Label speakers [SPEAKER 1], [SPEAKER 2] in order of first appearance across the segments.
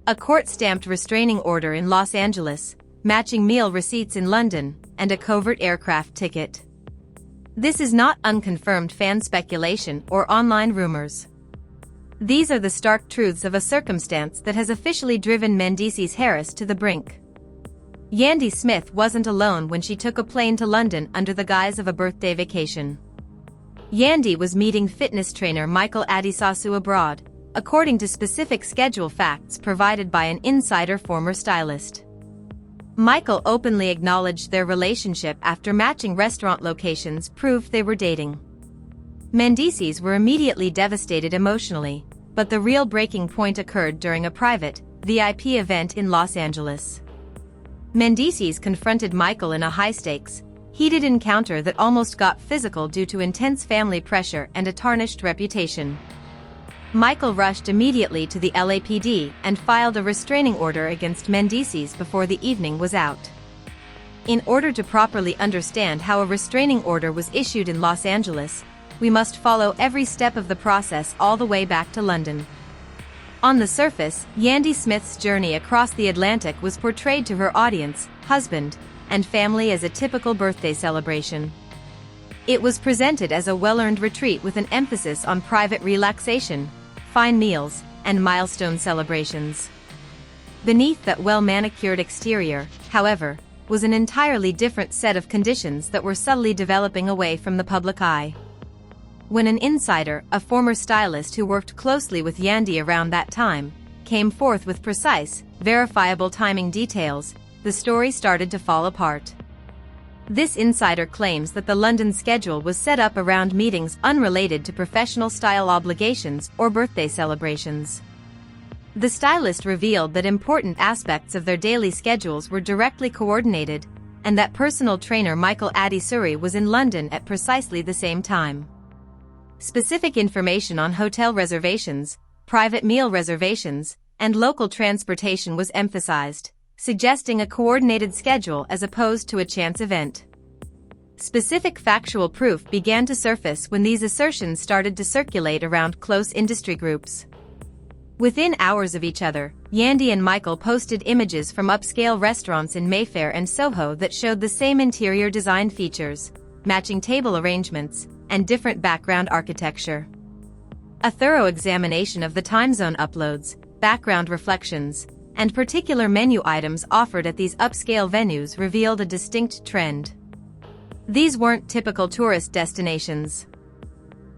[SPEAKER 1] a court-stamped restraining order in Los Angeles, matching meal receipts in London, and a covert aircraft ticket. This is not unconfirmed fan speculation or online rumors. These are the stark truths of a circumstance that has officially driven Mendeecees Harris to the brink. Yandy Smith wasn't alone when she took a plane to London under the guise of a birthday vacation. Yandy was meeting fitness trainer Michael Adesosu abroad, according to specific schedule facts provided by an insider former stylist. Michael openly acknowledged their relationship after matching restaurant locations proved they were dating. Mendeecees were immediately devastated emotionally, but the real breaking point occurred during a private, VIP event in Los Angeles. Mendeecees confronted Michael in a high-stakes, heated encounter that almost got physical due to intense family pressure and a tarnished reputation. Michael rushed immediately to the LAPD and filed a restraining order against Mendeecees before the evening was out. In order to properly understand how a restraining order was issued in Los Angeles, we must follow every step of the process all the way back to London. On the surface, Yandy Smith's journey across the Atlantic was portrayed to her audience, husband, and family as a typical birthday celebration. It was presented as a well-earned retreat with an emphasis on private relaxation, fine meals, and milestone celebrations. Beneath that well-manicured exterior, however, was an entirely different set of conditions that were subtly developing away from the public eye. When an insider, a former stylist who worked closely with Yandy around that time, came forth with precise, verifiable timing details, the story started to fall apart. This insider claims that the London schedule was set up around meetings unrelated to professional style obligations or birthday celebrations. The stylist revealed that important aspects of their daily schedules were directly coordinated, and that personal trainer Michael Adesosu was in London at precisely the same time. Specific information on hotel reservations, private meal reservations, and local transportation was emphasized, suggesting a coordinated schedule as opposed to a chance event. Specific factual proof began to surface when these assertions started to circulate around close industry groups. Within hours of each other, Yandy and Michael posted images from upscale restaurants in Mayfair and Soho that showed the same interior design features, matching table arrangements, and different background architecture. A thorough examination of the time zone uploads, background reflections, and particular menu items offered at these upscale venues revealed a distinct trend. These weren't typical tourist destinations.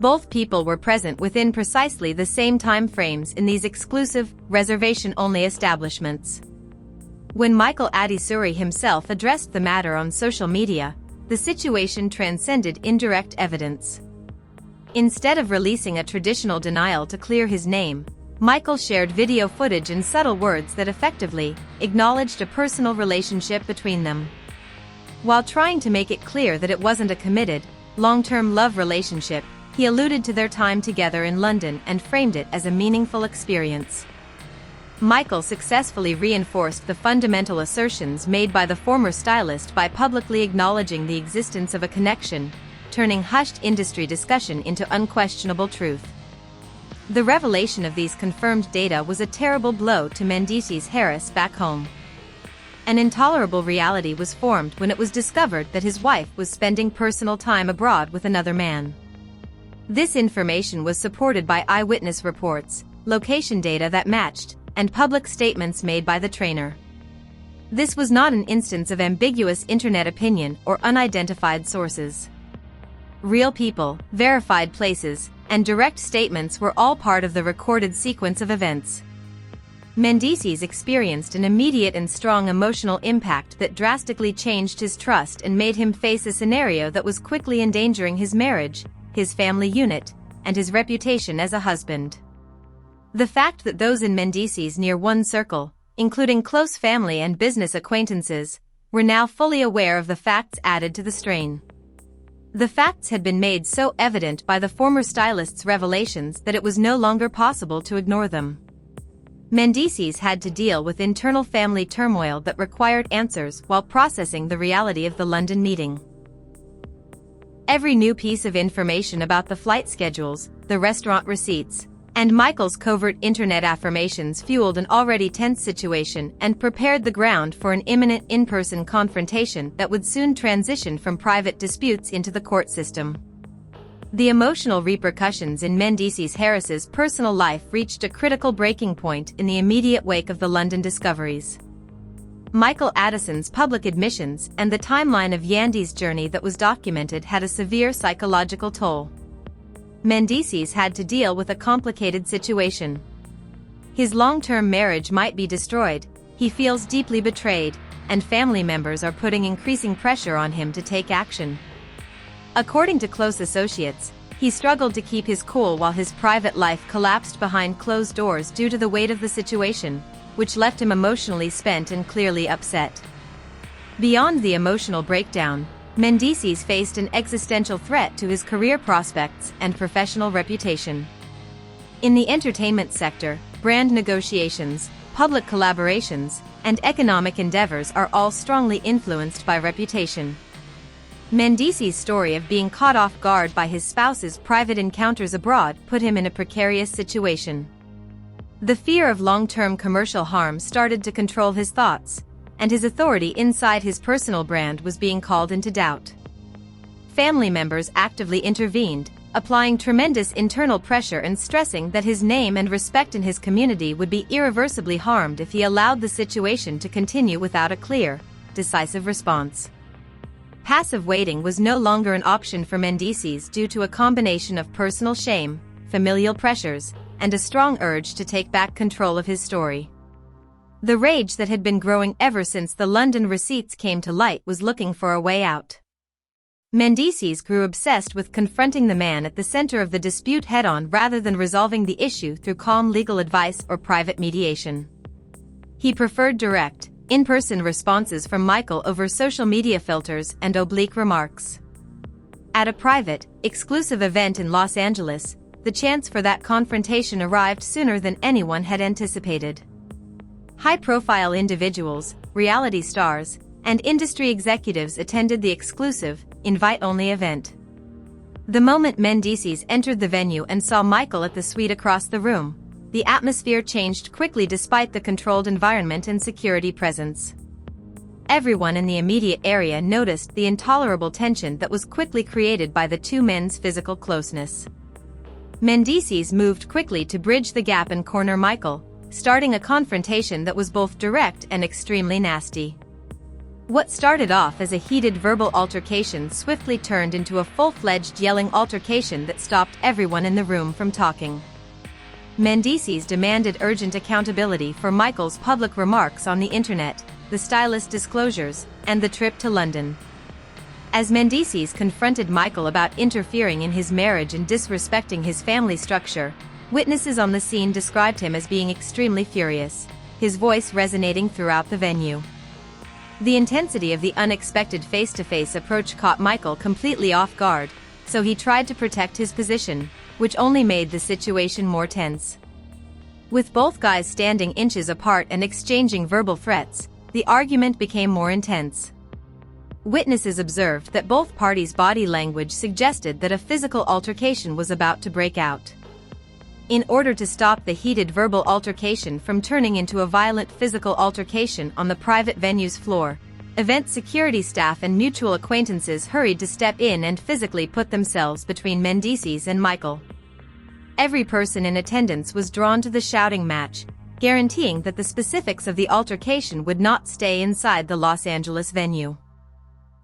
[SPEAKER 1] Both people were present within precisely the same time frames in these exclusive, reservation-only establishments. When Michael Adesosu himself addressed the matter on social media, the situation transcended indirect evidence. Instead of releasing a traditional denial to clear his name, Michael shared video footage and subtle words that effectively acknowledged a personal relationship between them. While trying to make it clear that it wasn't a committed, long-term love relationship, he alluded to their time together in London and framed it as a meaningful experience. Michael successfully reinforced the fundamental assertions made by the former stylist by publicly acknowledging the existence of a connection, turning hushed industry discussion into unquestionable truth. The revelation of these confirmed data was a terrible blow to Mendeecees Harris back home. An intolerable reality was formed when it was discovered that his wife was spending personal time abroad with another man. This information was supported by eyewitness reports, location data that matched, and public statements made by the trainer. This was not an instance of ambiguous internet opinion or unidentified sources. Real people, verified places, and direct statements were all part of the recorded sequence of events. Mendeecees experienced an immediate and strong emotional impact that drastically changed his trust and made him face a scenario that was quickly endangering his marriage, his family unit, and his reputation as a husband. The fact that those in Mendeecees' near one circle, including close family and business acquaintances, were now fully aware of the facts added to the strain. The facts had been made so evident by the former stylist's revelations that it was no longer possible to ignore them. Mendeecees had to deal with internal family turmoil that required answers while processing the reality of the London meeting. Every new piece of information about the flight schedules, the restaurant receipts, And Michael's covert internet affirmations fueled an already tense situation and prepared the ground for an imminent in-person confrontation that would soon transition from private disputes into the court system. The emotional repercussions in Mendeecees Harris's personal life reached a critical breaking point in the immediate wake of the London discoveries. Michael Addison's public admissions and the timeline of Yandy's journey that was documented had a severe psychological toll. Mendeecees had to deal with a complicated situation. His long-term marriage might be destroyed, he feels deeply betrayed, and family members are putting increasing pressure on him to take action. According to close associates, he struggled to keep his cool while his private life collapsed behind closed doors due to the weight of the situation, which left him emotionally spent and clearly upset. Beyond the emotional breakdown, Mendeecees faced an existential threat to his career prospects and professional reputation. In the entertainment sector, brand negotiations, public collaborations, and economic endeavors are all strongly influenced by reputation. Mendeecees' story of being caught off guard by his spouse's private encounters abroad put him in a precarious situation. The fear of long-term commercial harm started to control his thoughts, and his authority inside his personal brand was being called into doubt. Family members actively intervened, applying tremendous internal pressure and stressing that his name and respect in his community would be irreversibly harmed if he allowed the situation to continue without a clear, decisive response. Passive waiting was no longer an option for Mendeecees due to a combination of personal shame, familial pressures, and a strong urge to take back control of his story. The rage that had been growing ever since the London receipts came to light was looking for a way out. Mendeecees grew obsessed with confronting the man at the center of the dispute head-on rather than resolving the issue through calm legal advice or private mediation. He preferred direct, in-person responses from Michael over social media filters and oblique remarks. At a private, exclusive event in Los Angeles, the chance for that confrontation arrived sooner than anyone had anticipated. High-profile individuals, reality stars, and industry executives attended the exclusive, invite-only event. The moment Mendeecees entered the venue and saw Michael at the suite across the room, the atmosphere changed quickly despite the controlled environment and security presence. Everyone in the immediate area noticed the intolerable tension that was quickly created by the two men's physical closeness. Mendeecees moved quickly to bridge the gap and corner Michael, starting a confrontation that was both direct and extremely nasty. What started off as a heated verbal altercation swiftly turned into a full-fledged yelling altercation that stopped everyone in the room from talking. Mendeecees demanded urgent accountability for Michael's public remarks on the internet, the stylist disclosures, and the trip to London. As Mendeecees confronted Michael about interfering in his marriage and disrespecting his family structure, witnesses on the scene described him as being extremely furious, his voice resonating throughout the venue. The intensity of the unexpected face-to-face approach caught Michael completely off guard, so he tried to protect his position, which only made the situation more tense. With both guys standing inches apart and exchanging verbal threats, the argument became more intense. Witnesses observed that both parties' body language suggested that a physical altercation was about to break out. In order to stop the heated verbal altercation from turning into a violent physical altercation on the private venue's floor, event security staff and mutual acquaintances hurried to step in and physically put themselves between Mendeecees and Michael. Every person in attendance was drawn to the shouting match, guaranteeing that the specifics of the altercation would not stay inside the Los Angeles venue.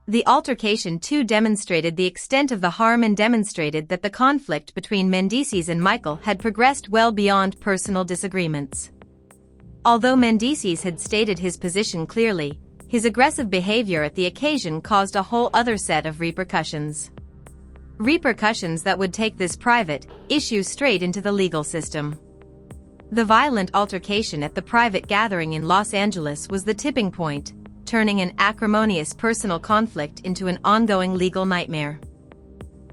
[SPEAKER 1] The altercation too demonstrated the extent of the harm and demonstrated that the conflict between Mendeecees and Michael had progressed well beyond personal disagreements. Although Mendeecees had stated his position clearly, his aggressive behavior at the occasion caused a whole other set of repercussions. Repercussions that would take this private issue straight into the legal system. The violent altercation at the private gathering in Los Angeles was the tipping point, turning an acrimonious personal conflict into an ongoing legal nightmare.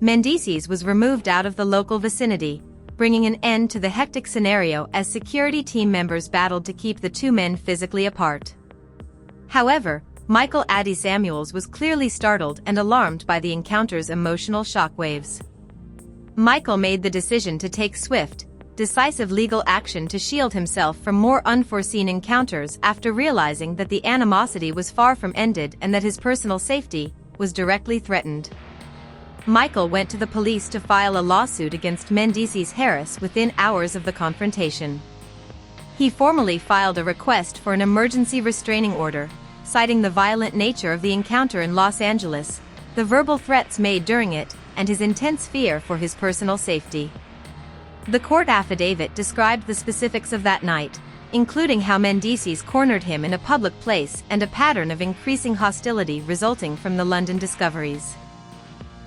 [SPEAKER 1] Mendeecees was removed out of the local vicinity, bringing an end to the hectic scenario as security team members battled to keep the two men physically apart. However, Michael Addy Samuels was clearly startled and alarmed by the encounter's emotional shockwaves. Michael made the decision to take swift, decisive legal action to shield himself from more unforeseen encounters after realizing that the animosity was far from ended and that his personal safety was directly threatened. Michael went to the police to file a lawsuit against Mendeecees Harris within hours of the confrontation. He formally filed a request for an emergency restraining order, citing the violent nature of the encounter in Los Angeles, the verbal threats made during it, and his intense fear for his personal safety. The court affidavit described the specifics of that night, including how Mendeecees cornered him in a public place and a pattern of increasing hostility resulting from the London discoveries.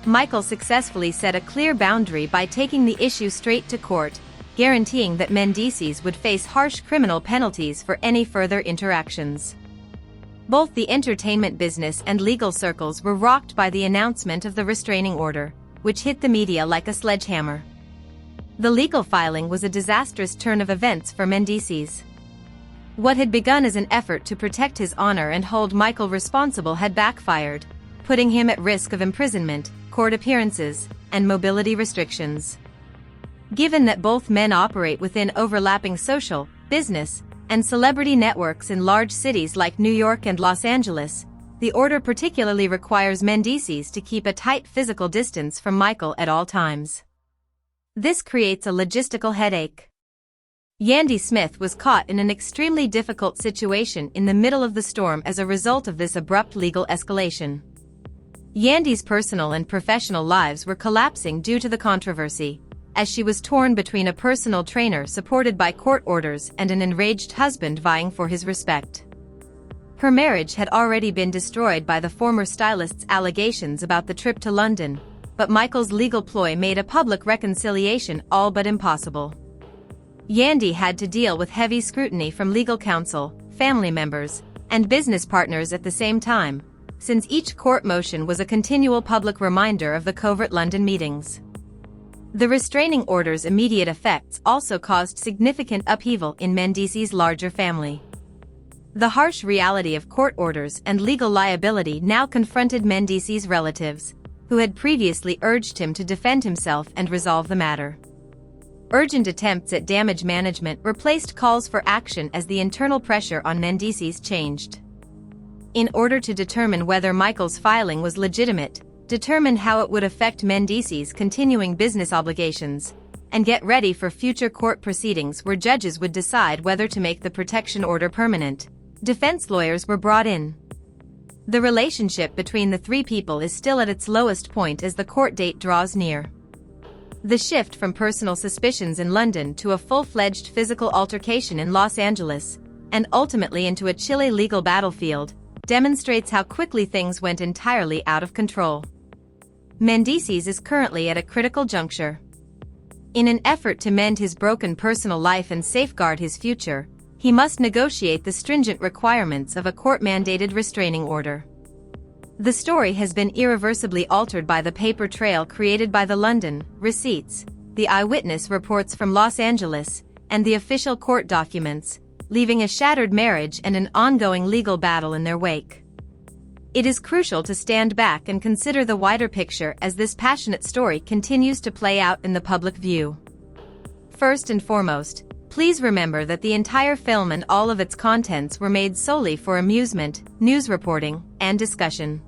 [SPEAKER 1] Michael successfully set a clear boundary by taking the issue straight to court, guaranteeing that Mendeecees would face harsh criminal penalties for any further interactions. Both the entertainment business and legal circles were rocked by the announcement of the restraining order, which hit the media like a sledgehammer. The legal filing was a disastrous turn of events for Mendeecees. What had begun as an effort to protect his honor and hold Michael responsible had backfired, putting him at risk of imprisonment, court appearances, and mobility restrictions. Given that both men operate within overlapping social, business, and celebrity networks in large cities like New York and Los Angeles, the order particularly requires Mendeecees to keep a tight physical distance from Michael at all times. This creates a logistical headache. Yandy Smith was caught in an extremely difficult situation in the middle of the storm as a result of this abrupt legal escalation. Yandy's personal and professional lives were collapsing due to the controversy, as she was torn between a personal trainer supported by court orders and an enraged husband vying for his respect. Her marriage had already been destroyed by the former stylist's allegations about the trip to London, but Michael's legal ploy made a public reconciliation all but impossible. Yandy had to deal with heavy scrutiny from legal counsel, family members, and business partners at the same time, since each court motion was a continual public reminder of the covert London meetings. The restraining order's immediate effects also caused significant upheaval in Mendeecees' larger family. The harsh reality of court orders and legal liability now confronted Mendeecees' relatives, who had previously urged him to defend himself and resolve the matter. Urgent attempts at damage management replaced calls for action as the internal pressure on Mendeecees changed. In order to determine whether Michael's filing was legitimate, determine how it would affect Mendeecees' continuing business obligations, and get ready for future court proceedings where judges would decide whether to make the protection order permanent, defense lawyers were brought in. The relationship between the three people is still at its lowest point as the court date draws near. The shift from personal suspicions in London to a full-fledged physical altercation in Los Angeles, and ultimately into a chilly legal battlefield, demonstrates how quickly things went entirely out of control. Mendeecees is currently at a critical juncture. In an effort to mend his broken personal life and safeguard his future, he must negotiate the stringent requirements of a court-mandated restraining order. The story has been irreversibly altered by the paper trail created by the London receipts, the eyewitness reports from Los Angeles, and the official court documents, leaving a shattered marriage and an ongoing legal battle in their wake. It is crucial to stand back and consider the wider picture as this passionate story continues to play out in the public view. First and foremost, please remember that the entire film and all of its contents were made solely for amusement, news reporting, and discussion.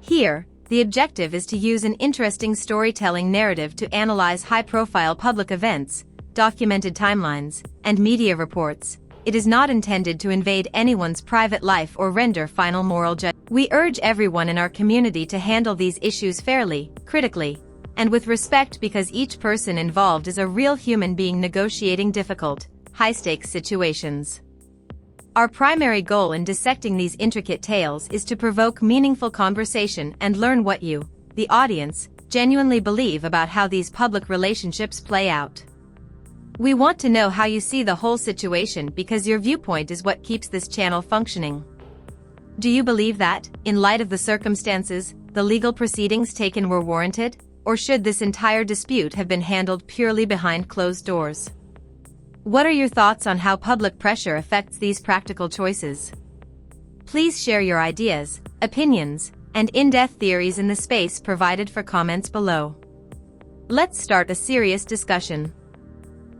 [SPEAKER 1] Here, the objective is to use an interesting storytelling narrative to analyze high-profile public events, documented timelines, and media reports. It is not intended to invade anyone's private life or render final moral judgment. We urge everyone in our community to handle these issues fairly, critically, and with respect because each person involved is a real human being negotiating difficult, high-stakes situations. Our primary goal in dissecting these intricate tales is to provoke meaningful conversation and learn what you, the audience, genuinely believe about how these public relationships play out. We want to know how you see the whole situation because your viewpoint is what keeps this channel functioning. Do you believe that, in light of the circumstances, the legal proceedings taken were warranted? Or should this entire dispute have been handled purely behind closed doors? What are your thoughts on how public pressure affects these practical choices? Please share your ideas, opinions, and in-depth theories in the space provided for comments below. Let's start a serious discussion.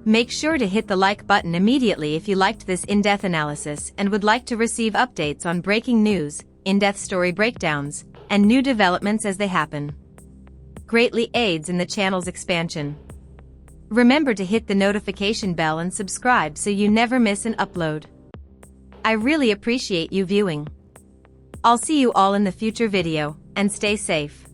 [SPEAKER 1] Make sure to hit the like button immediately if you liked this in-depth analysis and would like to receive updates on breaking news, in-depth story breakdowns, and new developments as they happen. Greatly aids in the channel's expansion. Remember to hit the notification bell and subscribe so you never miss an upload. I really appreciate you viewing. I'll see you all in the future video, and stay safe.